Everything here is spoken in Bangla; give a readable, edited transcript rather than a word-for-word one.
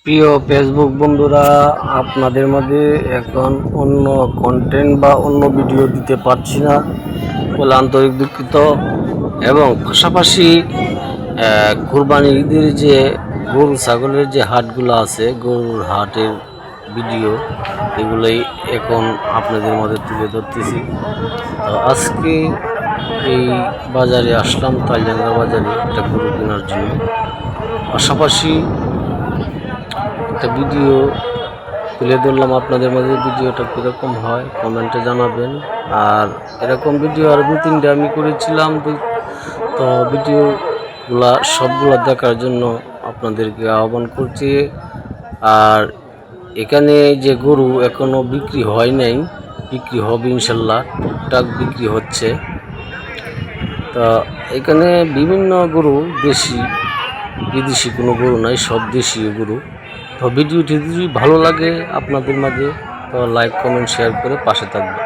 প্রিয় ফেসবুক বন্ধুরা, আপনাদের মাঝে এখন অন্য কন্টেন্ট বা অন্য ভিডিও দিতে পারছি না বলে আন্তরিক দুঃখিত। এবং পাশাপাশি কুরবানি ঈদের যে গরু ছাগলের যে হাটগুলো আছে, গরুর হাটের ভিডিও এগুলোই এখন আপনাদের মধ্যে তুলে ধরতেছি। তো আজকে এই বাজারে আসলাম, তালজাঙ্গা বাজারে একটা গরু কেনার জন্য। পাশাপাশি একটা ভিডিও তুলে ধরলাম আপনাদের মাঝে। ভিডিওটা কীরকম হয় কমেন্টে জানাবেন। আর এরকম ভিডিও আর 2-3টা আমি করেছিলাম, তো ভিডিওগুলা সবগুলো দেখার জন্য আপনাদেরকে আহ্বান করছি। আর এখানে যে গরু এখনও বিক্রি হয় নাই, বিক্রি হবে ইনশাল্লাহ, টুকটাক বিক্রি হচ্ছে। তা এখানে বিভিন্ন গরু, দেশি বিদেশি কোনো গরু নাই, সব দেশীয় গরু। তো ভিডিওটি যদি ভালো লাগে আপনাদের মাঝে, তো লাইক কমেন্ট শেয়ার করে পাশে থাকবে।